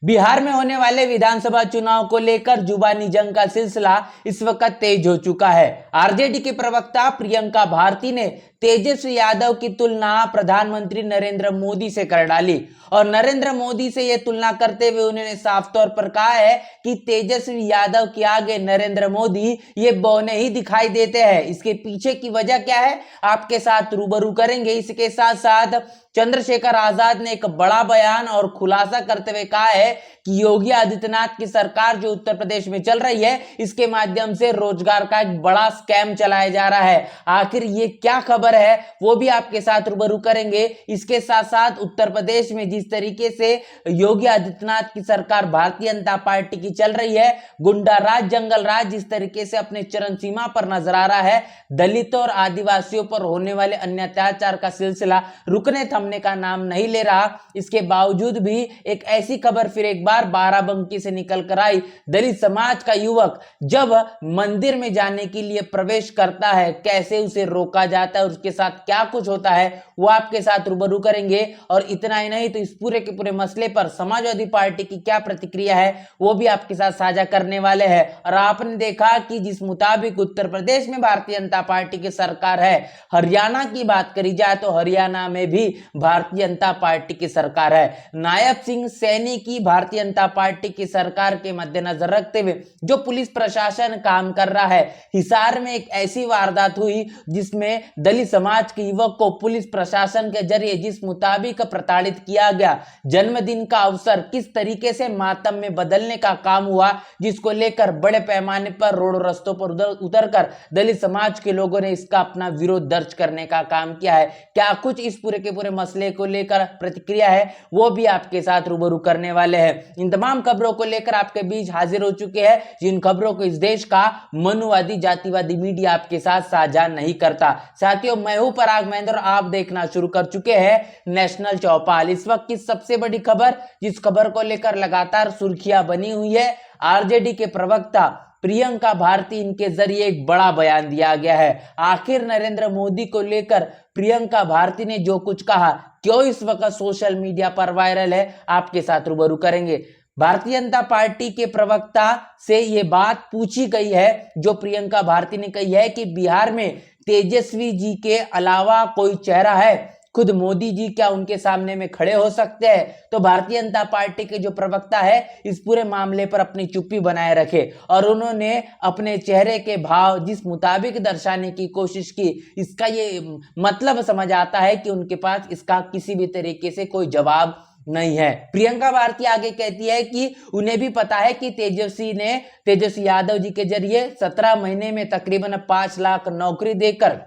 बिहार में होने वाले विधानसभा चुनाव को लेकर जुबानी जंग का सिलसिला इस वक्त तेज हो चुका है। आरजेडी के प्रवक्ता प्रियंका भारती ने तेजस्वी यादव की तुलना प्रधानमंत्री नरेंद्र मोदी से कर डाली और नरेंद्र मोदी से यह तुलना करते हुए उन्होंने साफ तौर पर कहा है कि तेजस्वी यादव के आगे नरेंद्र मोदी ये बौने ही दिखाई देते हैं। इसके पीछे की वजह क्या है आपके साथ रूबरू करेंगे। इसके साथ साथ चंद्रशेखर आजाद ने एक बड़ा बयान और खुलासा करते हुए कहा है कि योगी आदित्यनाथ की सरकार जो उत्तर प्रदेश में चल रही है इसके माध्यम से रोजगार का एक बड़ा स्कैम चलाया जा रहा है। आखिर ये क्या खबर है वो भी आपके साथ रूबरू करेंगे। इसके साथ साथ उत्तर प्रदेश में जिस तरीके से योगी आदित्यनाथ की सरकार भारतीय जनता पार्टी की चल रही है, गुंडा राज जंगल राज जिस तरीके से अपने चरम सीमा पर नजर आ रहा है, दलितों और आदिवासियों पर होने वाले अन्य अत्याचार का सिलसिला रुकने थमने का नाम नहीं ले रहा। इसके बावजूद भी एक ऐसी खबर फिर एक बार बाराबंकी से निकल कर आई। दलित समाज का युवक जब मंदिर में जाने के लिए प्रवेश करता है कैसे उसे रोका जाता है, उसके साथ क्या कुछ होता है वो आपके साथ रूबरू करेंगे। और इतना ही नहीं तो इस पूरे के पूरे मसले पर समाजवादी पार्टी की क्या प्रतिक्रिया है वो भी आपके साथ साझा करने वाले हैं। और आपने देखा कि जिस मुताबिक उत्तर प्रदेश में भारतीय जनता पार्टी की सरकार है, हरियाणा की बात करी जाए तो हरियाणा में भी भारतीय जनता पार्टी की सरकार है। नायब सिंह सैनी की भारतीय जनता पार्टी की सरकार के मद्देनजर रखते हुए जो पुलिस प्रशासन काम कर रहा है, हिसार में एक ऐसी वारदात हुई जिसमें दलित समाज के युवक को पुलिस प्रशासन के जरिए जिस मुताबिक प्रताड़ित किया गया, जन्मदिन का अवसर किस तरीके से मातम में बदलने का काम हुआ, जिसको लेकर बड़े पैमाने पर रोड रस्तों पर उतरकर दलित समाज के लोगों ने इसका अपना विरोध दर्ज करने का काम किया है। क्या कुछ इस पूरे के पूरे मसले को लेकर प्रतिक्रिया है वो भी आपके साथ रूबरू करने वाले हैं। इन तमाम खबरों को लेकर आपके बीच हाजिर हो चुके हैं जिन खबरों को इस देश का मनुवादी जातिवादी मीडिया आपके साथ साझा नहीं करता। साथियों, मैं हूं पराग महेंद्र और आप देखना शुरू कर चुके हैं नेशनल चौपाल। इस वक्त की सबसे बड़ी खबर जिस खबर को लेकर लगातार सुर्खियां बनी हुई है, आरजेडी के प्रवक्ता प्रियंका भारती इनके जरिए एक बड़ा बयान दिया गया है। आखिर नरेंद्र मोदी को लेकर प्रियंका भारती ने जो कुछ कहा क्यों इस वक्त सोशल मीडिया पर वायरल है आपके साथ रूबरू करेंगे। भारतीय जनता पार्टी के प्रवक्ता से ये बात पूछी गई है जो प्रियंका भारती ने कही है कि बिहार में तेजस्वी जी के अलावा कोई चेहरा है, खुद मोदी जी क्या उनके सामने में खड़े हो सकते हैं। तो भारतीय जनता पार्टी के जो प्रवक्ता है इस पूरे मामले पर अपनी चुप्पी बनाए रखे और उन्होंने अपने चेहरे के भाव जिस मुताबिक दर्शाने की कोशिश की, इसका ये मतलब समझ आता है कि उनके पास इसका किसी भी तरीके से कोई जवाब नहीं है। प्रियंका भारती आगे कहती है कि उन्हें भी पता है कि तेजस्वी यादव जी के जरिए 17 महीने में तकरीबन 5 लाख नौकरी देकर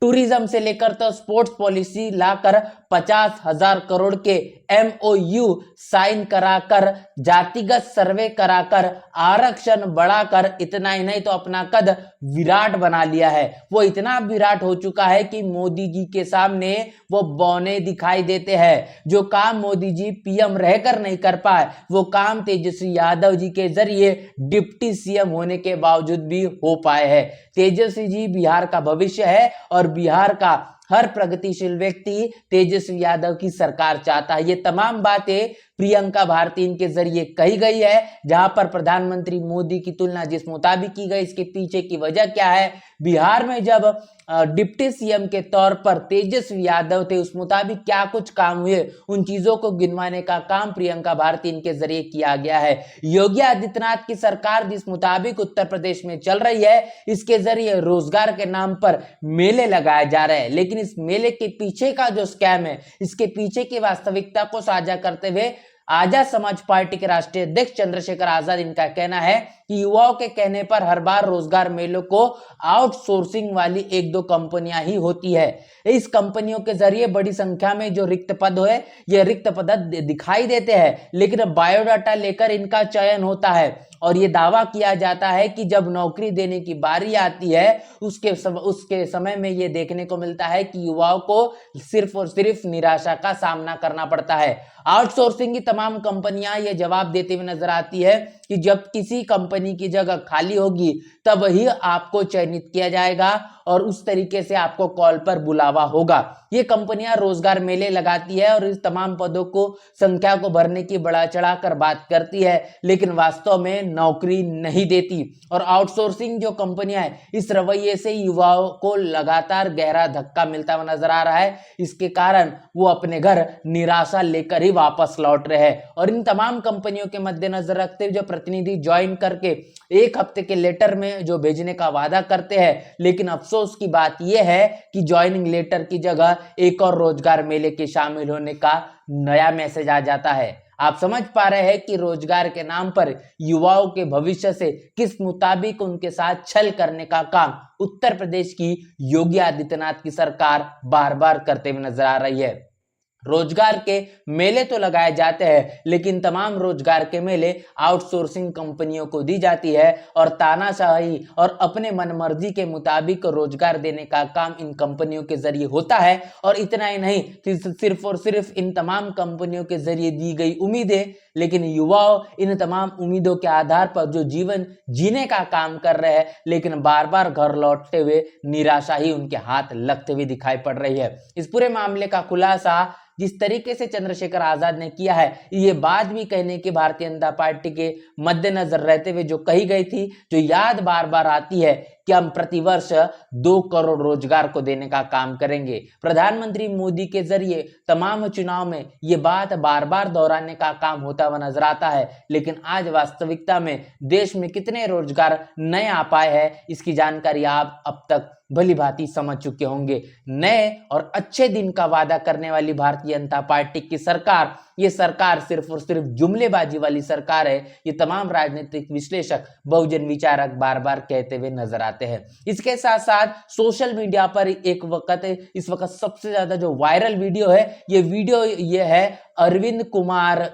टूरिज्म से लेकर तो स्पोर्ट्स पॉलिसी लाकर 50,000 करोड़ के MOU साइन कराकर जातिगत सर्वे कराकर आरक्षण बढ़ाकर इतना ही नहीं तो अपना कद विराट बना लिया है। वो इतना विराट हो चुका है कि मोदी जी के सामने वो बौने दिखाई देते हैं। जो काम मोदी जी PM रहकर नहीं कर पाए वो काम तेजस्वी यादव जी के जरिए डिप्टी CM होने के बावजूद भी हो पाए हैं। तेजस्वी जी बिहार का भविष्य है और बिहार का हर प्रगतिशील व्यक्ति तेजस्वी यादव की सरकार चाहता है। ये तमाम बातें प्रियंका भारती इनके जरिए कही गई है। जहां पर प्रधानमंत्री मोदी की तुलना जिस मुताबिक की गई, इसके पीछे की वजह क्या है, बिहार में जब डिप्टी CM के तौर पर तेजस्वी यादव थे उस मुताबिक क्या कुछ काम हुए, उन चीजों को गिनवाने का काम प्रियंका भारती इनके जरिए किया गया है। योगी आदित्यनाथ की सरकार जिस मुताबिक उत्तर प्रदेश में चल रही है इसके जरिए रोजगार के नाम पर मेले लगाए जा रहे हैं, लेकिन इस मेले के पीछे का जो स्कैम है, इसके पीछे की वास्तविकता को साझा करते हुए आजाद समाज पार्टी के राष्ट्रीय अध्यक्ष चंद्रशेखर आजाद इनका कहना है कि युवाओं के कहने पर हर बार रोजगार मेलों को आउटसोर्सिंग वाली 1-2 कंपनियां ही होती है। इस कंपनियों के जरिए बड़ी संख्या में जो रिक्त पद है ये रिक्त पद दिखाई देते हैं, लेकिन बायोडाटा लेकर इनका चयन होता है और ये दावा किया जाता है कि जब नौकरी देने की बारी आती है उसके समय में ये देखने को मिलता है कि युवाओं को सिर्फ और सिर्फ निराशा का सामना करना पड़ता है। आउटसोर्सिंग की तमाम कंपनियां ये जवाब देते हुए नजर आती है कि जब किसी कंपनी की जगह खाली होगी तब ही आपको चयनित किया जाएगा और उस तरीके से आपको कॉल पर बुलावा होगा। ये कंपनियां रोजगार मेले लगाती है और इस तमाम पदों को संख्या को भरने की बढ़ा चढ़ाकर बात करती है, लेकिन वास्तव में नौकरी नहीं देती। और आउटसोर्सिंग जो कंपनियां हैं, इस रवैये से युवाओं को लगातार गहरा धक्का मिलता हुआ नजर आ रहा है। इसके कारण वो अपने घर निराशा लेकर ही वापस लौट रहे हैं। और इन तमाम कंपनियों के मद्देनजर रखते हुए जो प्रतिनिधि ज्वाइन करके एक हफ्ते के लेटर में जो भेजने का वादा करते हैं, लेकिन अफसोस की बात यह है कि ज्वाइनिंग लेटर की जगह एक और रोजगार मेले के शामिल होने का नया मैसेज आ जाता है। आप समझ पा रहे हैं कि रोजगार के नाम पर युवाओं के भविष्य से किस मुताबिक उनके साथ छल करने का काम उत्तर प्रदेश की योगी आदित्यनाथ की सरकार बार बार करते हुए नजर आ रही है। रोजगार के मेले तो लगाए जाते हैं, लेकिन तमाम रोजगार के मेले आउटसोर्सिंग कंपनियों को दी जाती है और तानाशाही और अपने मनमर्जी के मुताबिक रोजगार देने का काम इन कंपनियों के जरिए होता है। और इतना ही नहीं, सिर्फ और सिर्फ इन तमाम कंपनियों के जरिए दी गई उम्मीदें, लेकिन युवाओं इन तमाम उम्मीदों के आधार पर जो जीवन जीने का काम कर रहे हैं, लेकिन बार बार घर लौटते हुए निराशा ही उनके हाथ लगते हुए दिखाई पड़ रही है। इस पूरे मामले का खुलासा जिस तरीके से चंद्रशेखर आजाद ने किया है, ये बात भी कहने की भारतीय जनता पार्टी के मद्देनजर रहते हुए जो कही गई थी, जो याद बार बार आती है कि हम प्रतिवर्ष 2 करोड़ रोजगार को देने का काम करेंगे। प्रधानमंत्री मोदी के जरिए तमाम चुनाव में ये बात बार बार दोहराने का काम होता हुआ नजर आता है, लेकिन आज वास्तविकता में देश में कितने रोजगार नए आ पाए हैं, इसकी जानकारी आप अब तक भली भांति समझ चुके होंगे। नए और अच्छे दिन का वादा करने वाली भारतीय जनता पार्टी की सरकार, ये सरकार सिर्फ और सिर्फ जुमलेबाजी वाली सरकार है। ये तमाम राजनीतिक विश्लेषक, बहुजन विचारक बार बार कहते हुए नजर आते हैं। इसके साथ साथ सोशल मीडिया पर इस वक्त सबसे ज्यादा जो वायरल वीडियो है, ये है अरविंद कुमार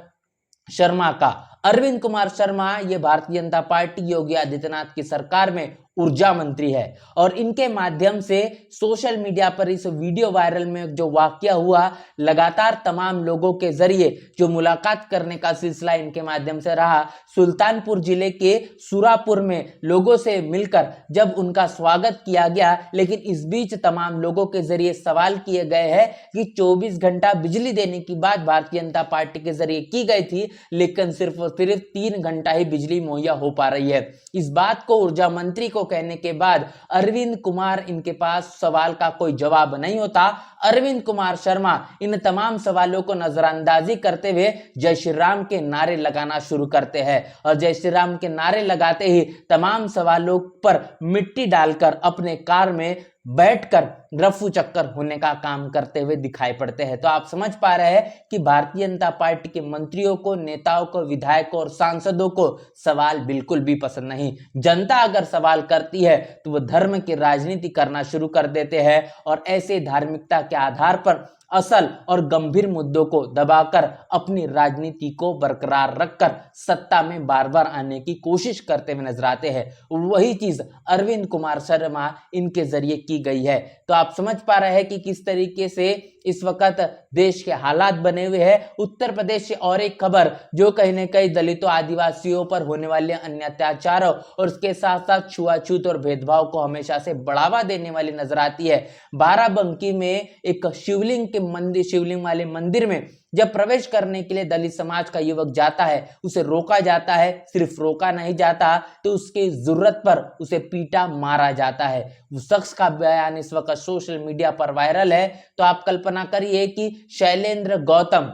शर्मा का। अरविंद कुमार शर्मा ये भारतीय जनता पार्टी योगी आदित्यनाथ की सरकार में ऊर्जा मंत्री है और इनके माध्यम से सोशल मीडिया पर इस वीडियो वायरल में जो वाकया हुआ, लगातार तमाम लोगों के जरिए जो मुलाकात करने का सिलसिला इनके माध्यम से रहा। सुल्तानपुर जिले के सुरापुर में लोगों से मिलकर जब उनका स्वागत किया गया, लेकिन इस बीच तमाम लोगों के जरिए सवाल किए गए हैं कि 24 घंटा बिजली देने की बात भारतीय जनता पार्टी के जरिए की गई थी, लेकिन सिर्फ और सिर्फ 3 घंटा ही बिजली मुहैया हो पा रही है। इस बात को ऊर्जा मंत्री को कहने के बाद अरविंद कुमार, इनके पास सवाल का कोई जवाब नहीं होता। अरविंद कुमार शर्मा इन तमाम सवालों को नजरअंदाजी करते हुए जय श्री राम के नारे लगाना शुरू करते हैं और जय श्री राम के नारे लगाते ही तमाम सवालों पर मिट्टी डालकर अपने कार में बैठकर रफू चक्कर होने का काम करते हुए दिखाई पड़ते हैं। तो आप समझ पा रहे हैं कि भारतीय जनता पार्टी के मंत्रियों को, नेताओं को, विधायकों और सांसदों को सवाल बिल्कुल भी पसंद नहीं। जनता अगर सवाल करती है तो वो धर्म की राजनीति करना शुरू कर देते हैं और ऐसे धार्मिकता के आधार पर असल और गंभीर मुद्दों को दबाकर अपनी राजनीति को बरकरार रखकर सत्ता में बार बार आने की कोशिश करते हुए नजर आते हैं। वही चीज अरविंद कुमार शर्मा इनके जरिए की गई है। तो आप समझ पा रहे हैं कि किस तरीके से इस वक्त देश के हालात बने हुए हैं। उत्तर प्रदेश से और एक खबर जो कहीं न कहीं दलितों, आदिवासियों पर होने वाले अन्य अत्याचारों और उसके साथ साथ छुआछूत और भेदभाव को हमेशा से बढ़ावा देने वाली नजर आती है। बाराबंकी में एक शिवलिंग वाले मंदिर में जब प्रवेश करने के लिए दलित समाज का युवक जाता है, उसे रोका जाता है। सिर्फ रोका नहीं जाता तो उसकी जरूरत पर उसे पीटा, मारा जाता है। उस शख्स का बयान इस वक्त सोशल मीडिया पर वायरल है। तो आप कल्पना करिए कि शैलेंद्र गौतम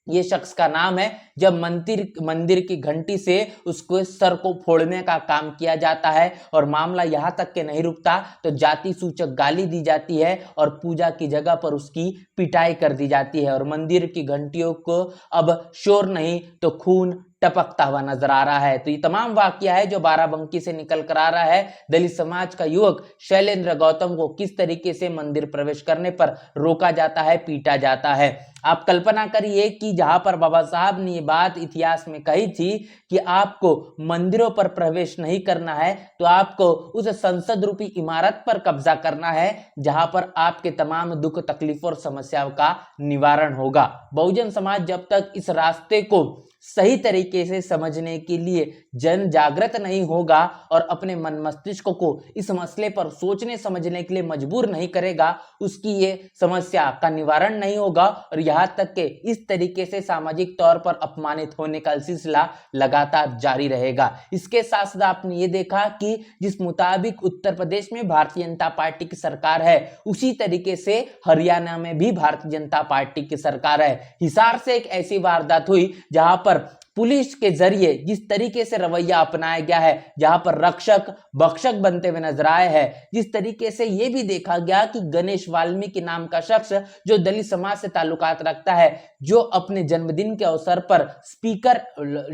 ये शख्स का नाम है। जब मंदिर की घंटी से उसको सर को फोड़ने का काम किया जाता है और मामला यहां तक के नहीं रुकता तो जाति सूचक गाली दी जाती है और पूजा की जगह पर उसकी पिटाई कर दी जाती है और मंदिर की घंटियों को अब शोर नहीं तो खून टपकता हुआ नजर आ रहा है। तो ये तमाम वाकया है जो बाराबंकी से निकल कर आ रहा है। दलित समाज का युवक शैलेंद्र गौतम को किस तरीके से मंदिर प्रवेश करने पर रोका जाता है, पीटा जाता है। आप कल्पना करिए कि जहां पर बाबा साहब ने ये बात इतिहास में कही थी कि आपको मंदिरों पर प्रवेश नहीं करना है, तो आपको उस संसद रूपी इमारत पर कब्जा करना है जहां पर आपके तमाम दुख तकलीफ और समस्याओं का निवारण होगा। बहुजन समाज जब तक इस रास्ते को सही तरीके से समझने के लिए जन जागृत नहीं होगा और अपने मन मस्तिष्क को इस मसले पर सोचने समझने के लिए मजबूर नहीं करेगा, उसकी ये समस्या का निवारण नहीं होगा और यहाँ तक के इस तरीके से सामाजिक तौर पर अपमानित होने का सिलसिला लगातार जारी रहेगा। इसके साथ साथ आपने ये देखा कि जिस मुताबिक उत्तर प्रदेश में भारतीय जनता पार्टी की सरकार है, उसी तरीके से हरियाणा में भी भारतीय जनता पार्टी की सरकार है। हिसार से एक ऐसी वारदात हुई जहां पर पुलिस के जरिए जिस तरीके से रवैया अपनाया गया है, जहां पर रक्षक भक्षक बनते हुए नजर आए हैं, जिस तरीके से यह भी देखा गया कि गणेश वाल्मीकि नाम का शख्स जो दलित समाज से ताल्लुकात रखता है, जो अपने जन्मदिन के अवसर पर स्पीकर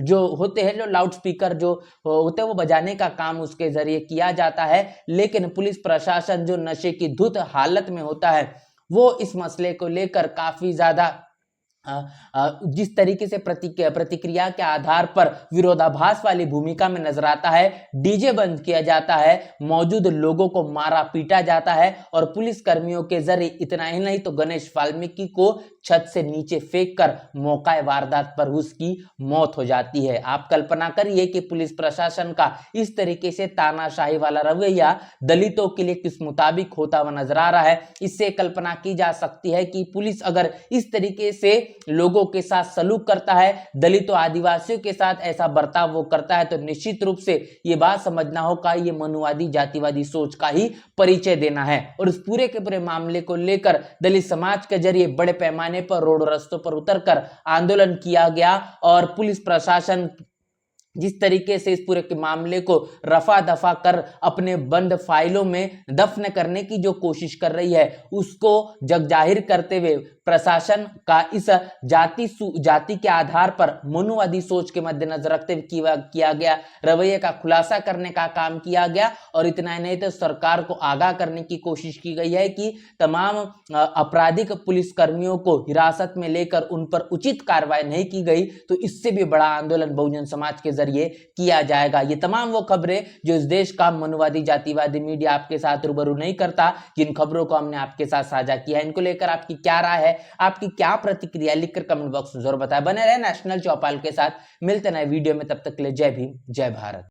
जो होते हैं, जो लाउड स्पीकर जो होते हैं, वो बजाने का काम उसके जरिए किया जाता है, लेकिन पुलिस प्रशासन जो नशे की धुत हालत में होता है, वो इस मसले को लेकर काफी ज्यादा जिस तरीके से प्रतिक्रिया के आधार पर विरोधाभास वाली भूमिका में नजर आता है, डीजे बंद किया जाता है, मौजूद लोगों को मारा पीटा जाता है और पुलिस कर्मियों के जरिए इतना ही नहीं तो गणेश वाल्मीकि को छत से नीचे फेंककर मौका वारदात पर उसकी मौत हो जाती है। आप कल्पना करिए कि पुलिस प्रशासन का इस तरीके से तानाशाही वाला रवैया दलितों के लिए किस मुताबिक होता हुआ नजर आ रहा है। इससे कल्पना की जा सकती है कि पुलिस अगर इस तरीके से लोगों के साथ सलूक करता है, दलितों आदिवासियों के साथ ऐसा बर्ताव वो करता है, तो निश्चित रूप से ये बात समझना होगा ये मनुवादी जातिवादी सोच का ही परिचय देना है। और इस पूरे के पूरे मामले को लेकर दलित समाज के जरिए बड़े पैमाने पर रोड रस्तों पर उतरकर आंदोलन किया गया और पुलिस प्रशासन जिस तरीके से इस पूरे के मामले को रफा दफा कर अपने बंद फाइलों में दफन करने की जो कोशिश कर रही है, उसको जग जाहिर करते हुए प्रशासन का इस जाति के आधार पर मनुवादी सोच के मद्देनजर रखते हुए किया गया रवैये का खुलासा करने का काम किया गया। और इतना ही नहीं तो सरकार को आगाह करने की कोशिश की गई है कि तमाम आपराधिक पुलिस कर्मियों को हिरासत में लेकर उन पर उचित कार्रवाई नहीं की गई तो इससे भी बड़ा आंदोलन बहुजन समाज के जरिए किया जाएगा। ये तमाम वो खबरें जो इस देश का मनुवादी जातिवादी मीडिया आपके साथ रूबरू नहीं करता, जिन खबरों को हमने आपके साथ साझा किया है, इनको लेकर आपकी क्या राय है, आपकी क्या प्रतिक्रिया, लिखकर कमेंट बॉक्स में जरूर बताएं। बने रहे नेशनल चौपाल के साथ, मिलते नए वीडियो में, तब तक के लिए जय भीम जय भारत।